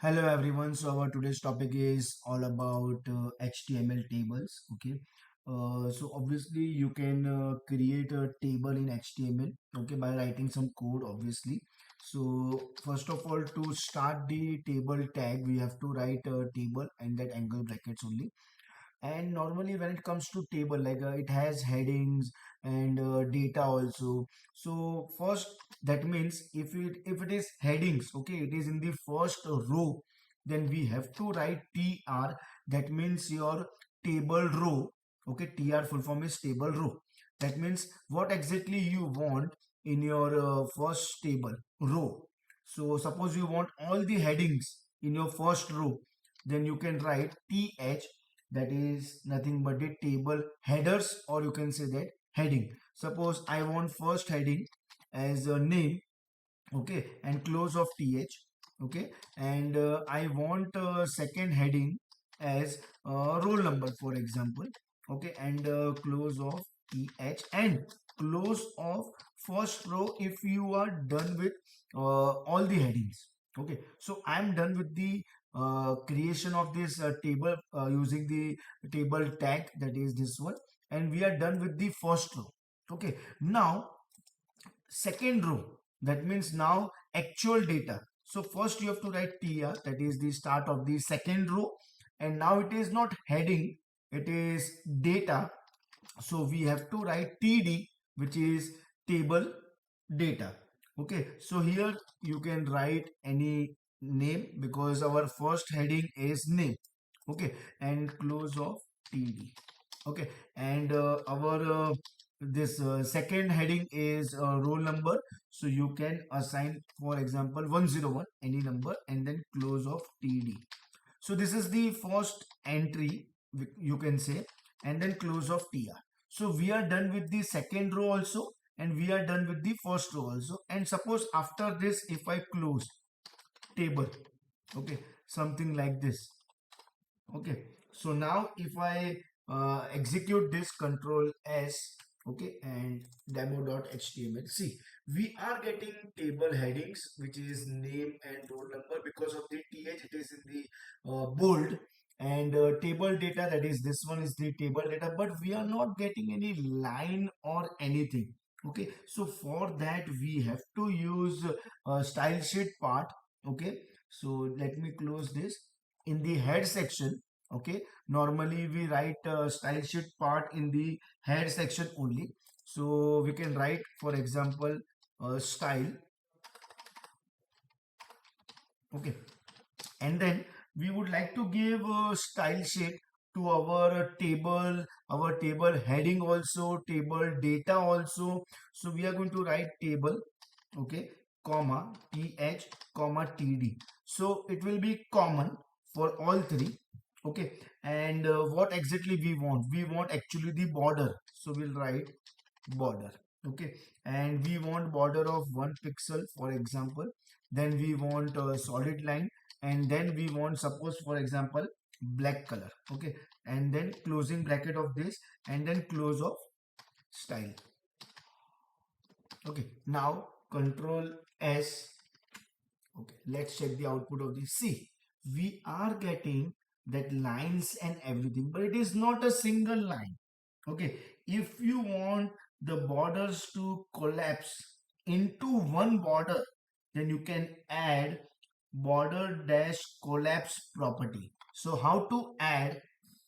Hello everyone. So our today's topic is all about HTML tables. Okay. So obviously you can create a table in HTML. Okay, by writing some code. Obviously. So first of all, to start the table tag, we have to write a table and that angle brackets only. And normally when it comes to table, like it has headings and data also. So first, that means if it is headings, okay, it is in the first row, then we have to write tr. That means your table row. Okay, tr full form is table row. That means what exactly you want in your first table row. So suppose you want all the headings in your first row, then you can write th, that is nothing but the table headers, or you can say that heading. Suppose I want first heading as a name, okay, and close of th, okay, and I want second heading as roll number, for example, okay, and close of th, and close of first row if you are done with all the headings. Okay, so I'm done with the creation of this table using the table tag, that is this one, and we are done with the first row. Okay, now second row, that means now actual data. So first you have to write tr, that is the start of the second row, and now it is not heading, it is data. So we have to write td, which is table data. Okay, so here you can write any name because our first heading is name. Okay, and close of td. Okay, and our this second heading is roll number, so you can assign, for example, 101, any number, and then close of td. So this is the first entry, you can say, and then close of tr. So we are done with the second row also, and we are done with the first row also. And suppose after this, if I close table, okay, something like this. Okay, so now if I execute this, control s, okay, and demo.html, see, we are getting table headings, which is name and roll number. Because of the th, it is in the bold, and table data, that is this one is the table data, but we are not getting any line or anything. Okay, so for that we have to use style sheet part. Okay, so let me close this. In the head section, okay, normally we write style sheet part in the head section only. So we can write, for example, style. Okay, and then we would like to give a style sheet to our table heading also, table data also. So we are going to write table, okay, comma th, comma td. So it will be common for all three. Okay, and what exactly we want actually the border, so we'll write border. Okay, and we want border of 1 pixel, for example. Then we want a solid line, and then we want, suppose, for example, black color. Okay, and then closing bracket of this, and then close of style. Okay, now control s. Okay, let's check the output of this. See, we are getting that lines and everything, but it is not a single line. Okay, if you want the borders to collapse into one border, then you can add border dash collapse property. So how to add?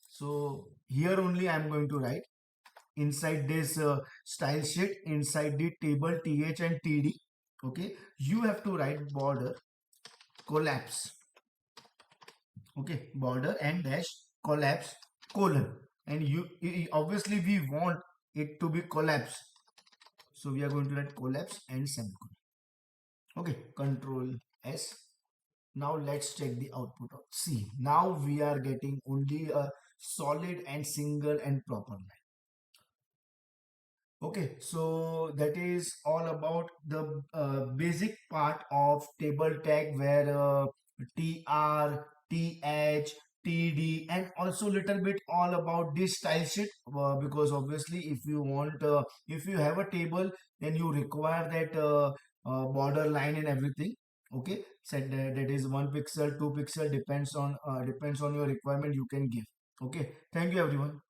So here only I am going to write inside this style sheet, inside the table th and td. Okay, you have to write border collapse. Okay, border and dash collapse colon, and obviously we want it to be collapsed, so we are going to write collapse and semicolon. Okay, control s. Now let's check the output of C. Now we are getting only a solid and single and proper line. Okay, so that is all about the basic part of table tag, where tr, th, td, and also little bit all about this style sheet, because obviously if you have a table, then you require that border line and everything. Okay, set that is 1 pixel, 2 pixel, depends on your requirement, you can give. Okay, thank you everyone.